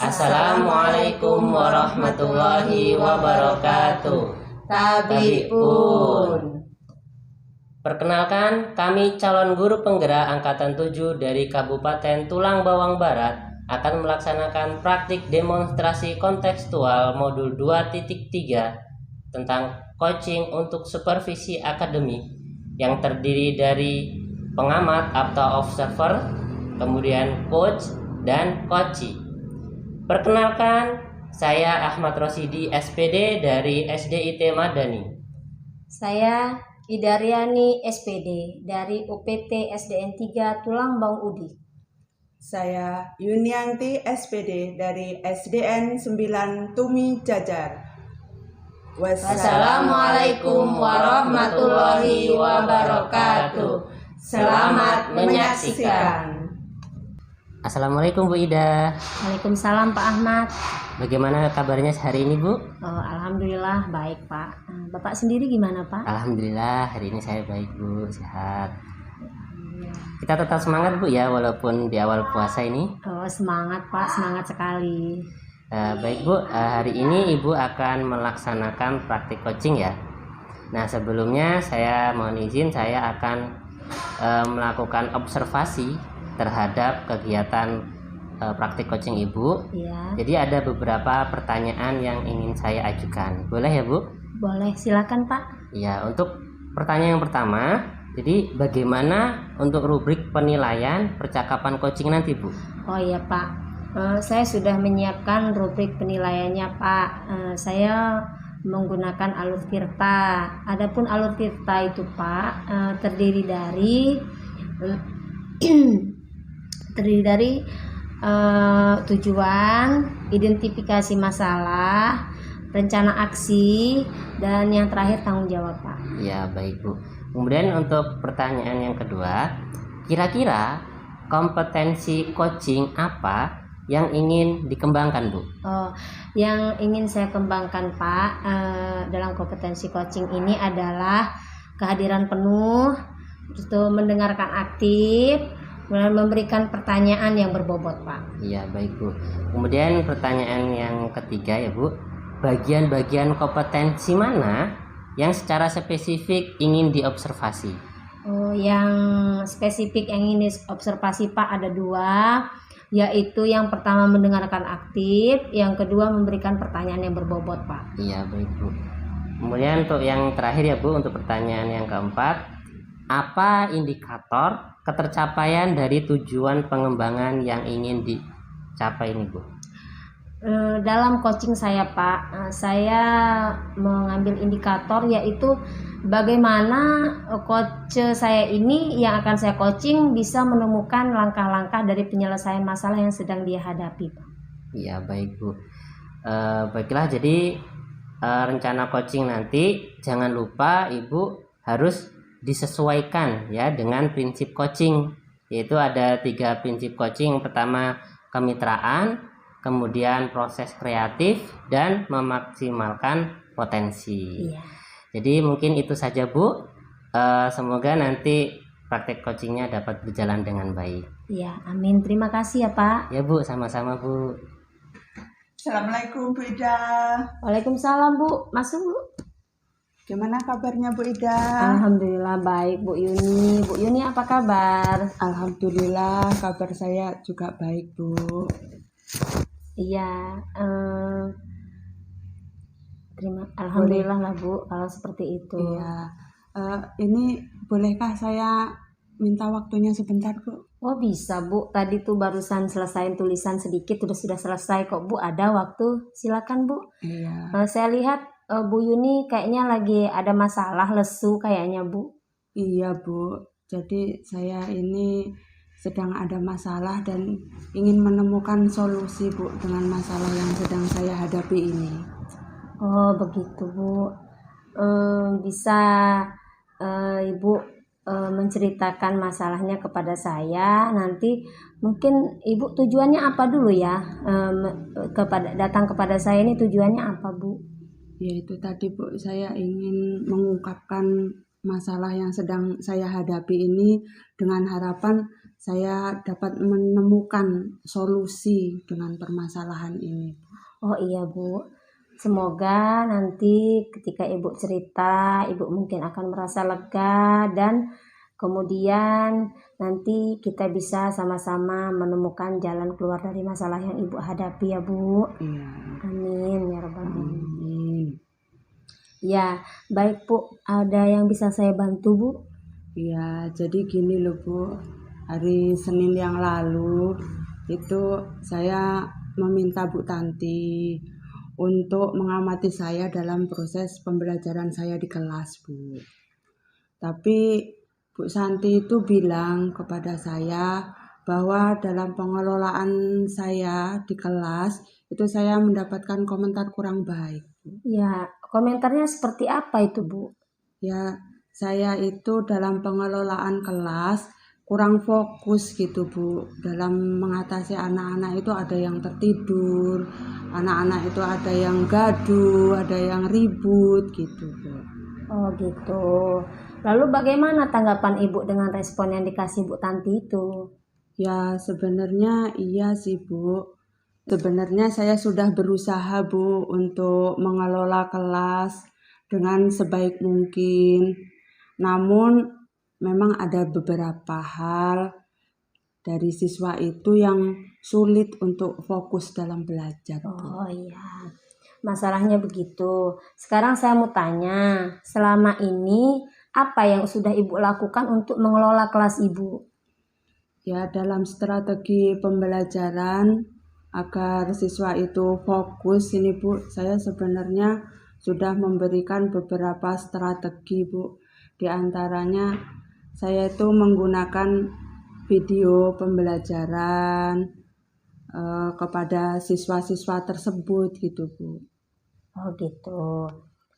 Assalamualaikum warahmatullahi wabarakatuh. Tabiun. Perkenalkan, kami calon guru penggerak Angkatan 7 dari Kabupaten Tulang Bawang Barat akan melaksanakan praktik demonstrasi kontekstual modul 2.3 tentang coaching untuk supervisi akademik yang terdiri dari pengamat atau observer, kemudian coach, dan coachee. Perkenalkan, saya Ahmad Rosidi, SPD dari SDIT Madani. Saya Idaryani, SPD dari UPT SDN 3 Tulang Bawang Udi. Saya Yunianti, SPD dari SDN 9 Tumi Jajar. Wassalamualaikum warahmatullahi wabarakatuh. Selamat menyaksikan. Assalamualaikum Bu Ida. Waalaikumsalam Pak Ahmad. Bagaimana kabarnya hari ini Bu? Alhamdulillah baik Pak. Bapak sendiri gimana Pak? Alhamdulillah hari ini saya baik Bu, sehat. Kita tetap semangat Bu ya, walaupun di awal puasa ini. Semangat Pak, semangat sekali. Baik Bu, hari ini Ibu akan melaksanakan praktik coaching ya. Nah sebelumnya saya mohon izin, saya akan melakukan observasi terhadap kegiatan praktik coaching Ibu. Ya. Jadi ada beberapa pertanyaan yang ingin saya ajukan. Boleh ya Bu? Boleh, silakan Pak. Ya, untuk pertanyaan yang pertama, jadi bagaimana untuk rubrik penilaian percakapan coaching nanti Bu? Oh iya Pak, saya sudah menyiapkan rubrik penilaiannya Pak. Saya menggunakan alur tirta. Adapun alur tirta itu Pak terdiri dari tujuan, identifikasi masalah, rencana aksi, dan yang terakhir tanggung jawab Pak. Ya baik Bu. Kemudian untuk pertanyaan yang kedua, kira-kira kompetensi coaching apa yang ingin dikembangkan Bu? Yang ingin saya kembangkan Pak dalam kompetensi coaching ini adalah kehadiran penuh, itu mendengarkan aktif, memberikan pertanyaan yang berbobot Pak. Iya baik Bu. Kemudian pertanyaan yang ketiga ya Bu, bagian-bagian kompetensi mana yang secara spesifik ingin diobservasi? Yang spesifik yang ingin diobservasi Pak ada dua, yaitu yang pertama mendengarkan aktif, yang kedua memberikan pertanyaan yang berbobot Pak. Iya baik Bu. Kemudian untuk yang terakhir ya Bu, untuk pertanyaan yang keempat, apa indikator ketercapaian dari tujuan pengembangan yang ingin dicapai ini Bu? Dalam coaching saya Pak, saya mengambil indikator yaitu bagaimana coach saya ini yang akan saya coaching bisa menemukan langkah-langkah dari penyelesaian masalah yang sedang dia hadapi Pak. Iya baik Bu. Baiklah, jadi rencana coaching nanti jangan lupa Ibu harus disesuaikan ya dengan prinsip coaching, yaitu ada 3 prinsip coaching. Yang pertama kemitraan, kemudian proses kreatif, dan memaksimalkan potensi. Iya. Jadi mungkin itu saja Bu. Semoga nanti praktek coachingnya dapat berjalan dengan baik. Iya, amin. Terima kasih ya Pak. Ya Bu, sama-sama Bu. Assalamualaikum Bu Ida. Waalaikumsalam Bu. Masuk Bu. Gimana kabarnya Bu Ida? Alhamdulillah baik Bu Yuni. Bu Yuni apa kabar? Alhamdulillah kabar saya juga baik Bu. Iya, alhamdulillah lah Bu kalau seperti itu. Iya. Ini bolehkah saya minta waktunya sebentar Bu? Oh bisa Bu, tadi tuh barusan selesai tulisan sedikit, sudah selesai kok Bu, ada waktu, silakan Bu. Iya. Saya lihat Bu Yuni kayaknya lagi ada masalah, lesu kayaknya Bu. Iya Bu, jadi saya ini sedang ada masalah dan ingin menemukan solusi Bu dengan masalah yang sedang saya hadapi ini. Oh begitu Bu. Bisa Ibu menceritakan masalahnya kepada saya, nanti mungkin Ibu tujuannya apa dulu ya, datang kepada saya ini tujuannya apa Bu? Yaitu tadi Bu, saya ingin mengungkapkan masalah yang sedang saya hadapi ini dengan harapan saya dapat menemukan solusi dengan permasalahan ini. Oh iya Bu, semoga nanti ketika Ibu cerita, Ibu mungkin akan merasa lega dan kemudian nanti kita bisa sama-sama menemukan jalan keluar dari masalah yang Ibu hadapi ya Bu. Iya. Amin ya rabbal alamin. Amin. Ya, baik Bu. Ada yang bisa saya bantu Bu? Ya, jadi gini loh Bu, hari Senin yang lalu itu saya meminta Bu Tanti untuk mengamati saya dalam proses pembelajaran saya di kelas Bu. Tapi Bu Santi itu bilang kepada saya bahwa dalam pengelolaan saya di kelas itu saya mendapatkan komentar kurang baik. Ya, komentarnya seperti apa itu, Bu? Ya, saya itu dalam pengelolaan kelas kurang fokus gitu Bu. Dalam mengatasi anak-anak itu ada yang tertidur, anak-anak itu ada yang gaduh, ada yang ribut gitu Bu. Oh gitu. Lalu bagaimana tanggapan Ibu dengan respon yang dikasih Bu Tanti itu? Ya sebenarnya iya sih Bu. Sebenarnya saya sudah berusaha Bu untuk mengelola kelas dengan sebaik mungkin. Namun memang ada beberapa hal dari siswa itu yang sulit untuk fokus dalam belajar Bu. Oh iya, masalahnya begitu. Sekarang saya mau tanya, selama ini apa yang sudah Ibu lakukan untuk mengelola kelas Ibu? Ya dalam strategi pembelajaran agar siswa itu fokus ini Bu, saya sebenarnya sudah memberikan beberapa strategi Bu. Di antaranya saya itu menggunakan video pembelajaran kepada siswa-siswa tersebut gitu Bu. Oh gitu.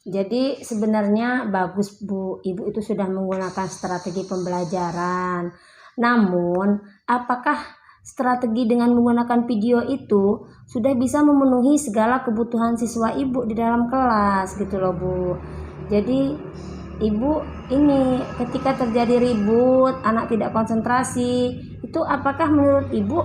Jadi sebenarnya bagus Bu, Ibu itu sudah menggunakan strategi pembelajaran. Namun, apakah strategi dengan menggunakan video itu sudah bisa memenuhi segala kebutuhan siswa Ibu di dalam kelas gitu loh Bu. Jadi Ibu ini ketika terjadi ribut, anak tidak konsentrasi, itu apakah menurut Ibu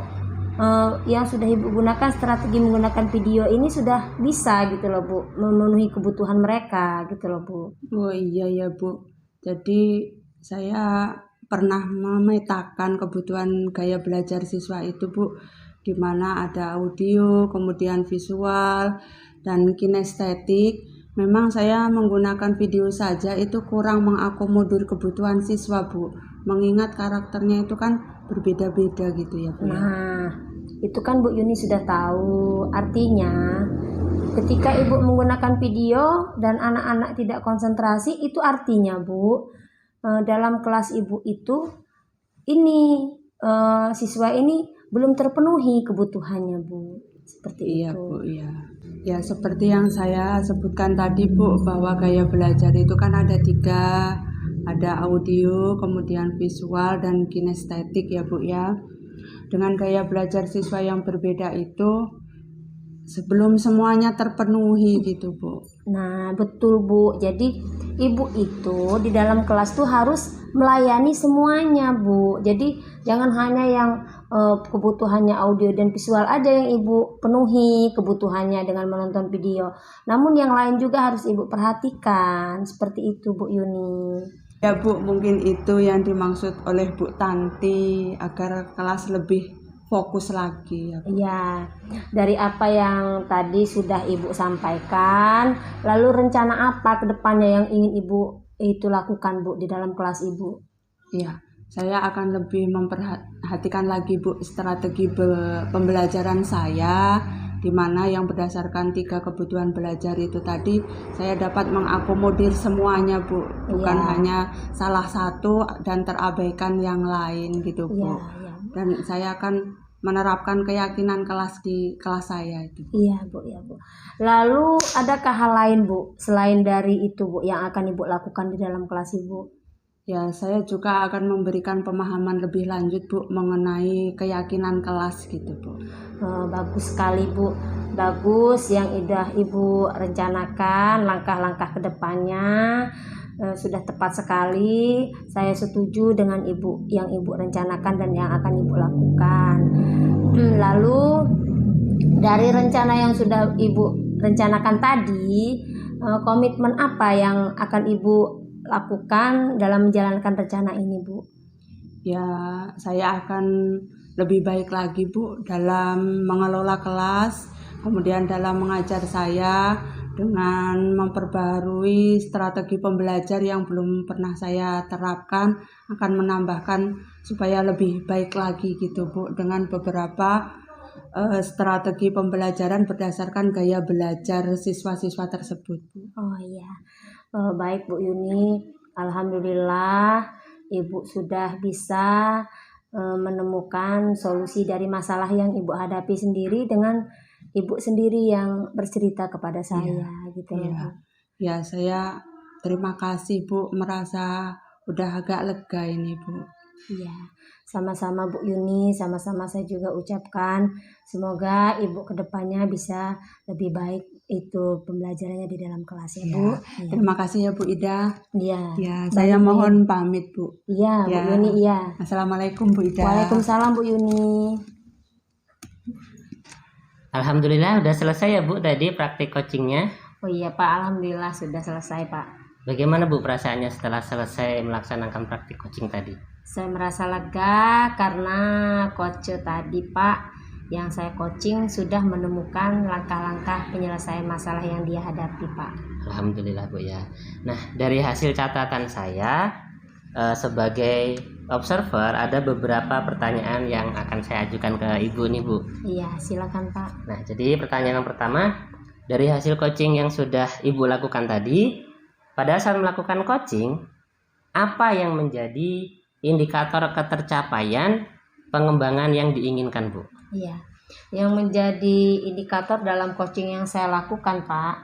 yang sudah Ibu gunakan strategi menggunakan video ini sudah bisa gitu loh Bu, memenuhi kebutuhan mereka gitu loh Bu. Oh iya ya Bu. Jadi saya pernah memetakan kebutuhan gaya belajar siswa itu Bu, di mana ada audio, kemudian visual, dan kinestetik. Memang saya menggunakan video saja itu kurang mengakomodir kebutuhan siswa Bu, mengingat karakternya itu kan berbeda-beda gitu ya Bu. Nah, itu kan Bu Yuni sudah tahu. Artinya, ketika Ibu menggunakan video dan anak-anak tidak konsentrasi, itu artinya Bu, dalam kelas Ibu itu ini siswa ini belum terpenuhi kebutuhannya Bu. Seperti Iya itu. Bu, iya. Ya seperti yang saya sebutkan tadi Bu, bahwa gaya belajar itu kan ada 3, ada audio, kemudian visual, dan kinestetik ya Bu ya. Dengan gaya belajar siswa yang berbeda itu, sebelum semuanya terpenuhi gitu Bu. Nah, betul Bu. Jadi Ibu itu di dalam kelas tuh harus melayani semuanya Bu. Jadi jangan hanya yang kebutuhannya audio dan visual aja yang Ibu penuhi kebutuhannya dengan menonton video. Namun yang lain juga harus Ibu perhatikan. Seperti itu Bu Yuni. Ya Bu, mungkin itu yang dimaksud oleh Bu Tanti agar kelas lebih fokus lagi ya Bu. Iya, dari apa yang tadi sudah Ibu sampaikan, lalu rencana apa ke depannya yang ingin Ibu itu lakukan Bu di dalam kelas Ibu? Iya, saya akan lebih memperhatikan lagi Bu strategi pembelajaran saya, di mana yang berdasarkan 3 kebutuhan belajar itu tadi saya dapat mengakomodir semuanya Bu, bukan Iya. hanya salah satu dan terabaikan yang lain gitu Bu. Iya, iya. Dan saya akan menerapkan keyakinan kelas di kelas saya itu. Iya Bu, ya Bu. Lalu adakah hal lain Bu selain dari itu Bu yang akan Ibu lakukan di dalam kelas Ibu? Ya, saya juga akan memberikan pemahaman lebih lanjut Bu mengenai keyakinan kelas gitu Bu. Bagus sekali Bu, bagus yang sudah Ibu rencanakan langkah-langkah ke depannya. Sudah tepat sekali. Saya setuju dengan Ibu yang Ibu rencanakan dan yang akan Ibu lakukan. Lalu dari rencana yang sudah Ibu rencanakan tadi, komitmen apa yang akan Ibu lakukan dalam menjalankan rencana ini Bu? Ya, saya akan lebih baik lagi Bu dalam mengelola kelas, kemudian dalam mengajar saya, dengan memperbarui strategi pembelajar yang belum pernah saya terapkan, akan menambahkan supaya lebih baik lagi gitu Bu, dengan beberapa strategi pembelajaran berdasarkan gaya belajar siswa-siswa tersebut Bu. Oh iya, baik Bu Yuni, alhamdulillah Ibu sudah bisa menemukan solusi dari masalah yang Ibu hadapi sendiri dengan Ibu sendiri yang bercerita kepada saya gitu loh, Iya. Bu. Ya, saya terima kasih Bu, merasa udah agak lega ini Bu. Iya, sama-sama Bu Yuni, sama-sama saya juga ucapkan semoga Ibu kedepannya bisa lebih baik itu pembelajarannya di dalam kelas ya Bu. Iya. Terima kasih ya Bu Ida. Iya. Ya, Baik, saya Bu mohon Yuni. pamit Bu. Iya, Ya. Bu Yuni, iya. Assalamualaikum Bu Ida. Waalaikumsalam Bu Yuni. Alhamdulillah udah selesai ya Bu tadi praktik coachingnya. Oh iya Pak, alhamdulillah sudah selesai Pak. Bagaimana Bu perasaannya setelah selesai melaksanakan praktik coaching tadi? Saya merasa lega karena coach tadi Pak yang saya coaching sudah menemukan langkah-langkah penyelesaian masalah yang dia hadapi Pak. Alhamdulillah Bu ya. Nah, dari hasil catatan saya sebagai observer ada beberapa pertanyaan yang akan saya ajukan ke Ibu nih Bu. Iya, silakan Pak. Nah, jadi pertanyaan yang pertama, dari hasil coaching yang sudah Ibu lakukan tadi, pada saat melakukan coaching, apa yang menjadi indikator ketercapaian pengembangan yang diinginkan Bu? Iya, yang menjadi indikator dalam coaching yang saya lakukan Pak,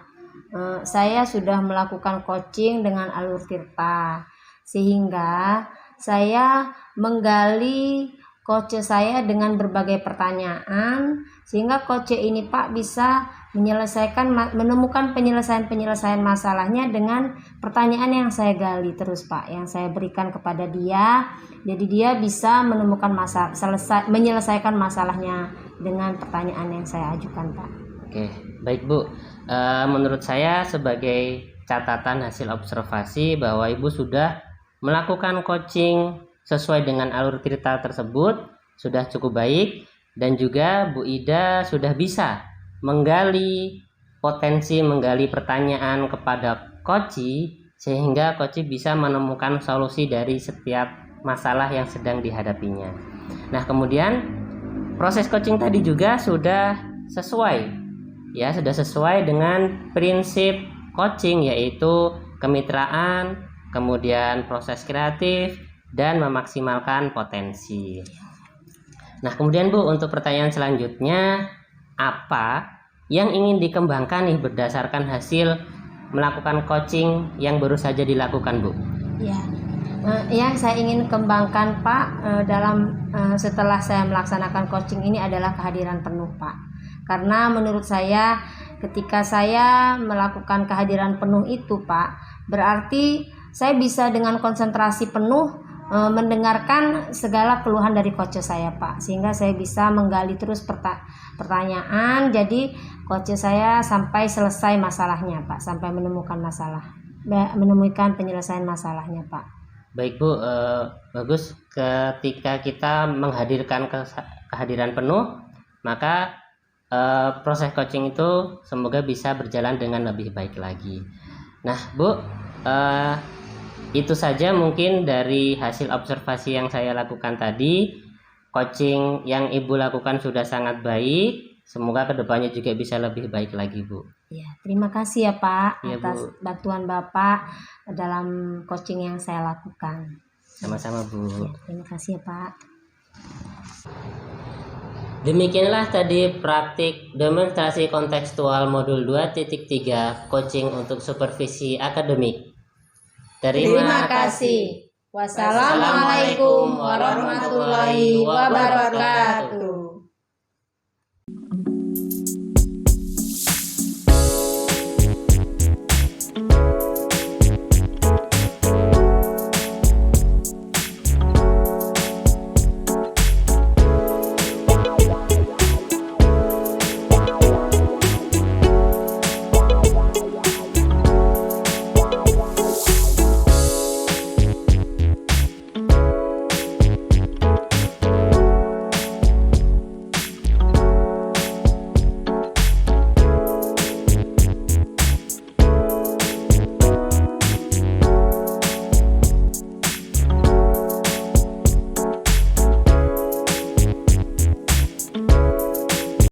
saya sudah melakukan coaching dengan alur tirta, sehingga saya menggali coach saya dengan berbagai pertanyaan, sehingga coach ini Pak bisa menemukan penyelesaian masalahnya dengan pertanyaan yang saya gali terus Pak, yang saya berikan kepada dia. Jadi dia bisa menemukan menyelesaikan masalahnya dengan pertanyaan yang saya ajukan Pak. Oke, baik Bu. Menurut saya sebagai catatan hasil observasi bahwa Ibu sudah melakukan coaching sesuai dengan alur cerita tersebut sudah cukup baik, dan juga Bu Ida sudah bisa menggali pertanyaan kepada coach sehingga coach bisa menemukan solusi dari setiap masalah yang sedang dihadapinya. Nah, kemudian proses coaching tadi juga sudah sesuai dengan prinsip coaching, yaitu kemitraan, kemudian proses kreatif, dan memaksimalkan potensi. Nah, kemudian Bu, untuk pertanyaan selanjutnya, apa yang ingin dikembangkan nih berdasarkan hasil melakukan coaching yang baru saja dilakukan Bu? Ya, yang saya ingin kembangkan Pak setelah saya melaksanakan coaching ini adalah kehadiran penuh Pak. Karena menurut saya ketika saya melakukan kehadiran penuh itu Pak, berarti saya bisa dengan konsentrasi penuh mendengarkan segala keluhan dari coach saya Pak, sehingga saya bisa menggali terus pertanyaan. Jadi coach saya sampai selesai masalahnya Pak, sampai menemukan penyelesaian masalahnya Pak. Baik Bu, bagus. Ketika kita menghadirkan kehadiran penuh, maka proses coaching itu semoga bisa berjalan dengan lebih baik lagi. Nah Bu, itu saja mungkin dari hasil observasi yang saya lakukan tadi. Coaching yang Ibu lakukan sudah sangat baik. Semoga kedepannya juga bisa lebih baik lagi Bu. Ya, terima kasih ya Pak Ya, atas Bu. bantuan Bapak dalam coaching yang saya lakukan. Sama-sama Bu. Ya, terima kasih ya Pak. Demikianlah tadi praktik demonstrasi kontekstual modul 2.3 coaching untuk supervisi akademik. Terima kasih. Wassalamualaikum warahmatullahi wabarakatuh.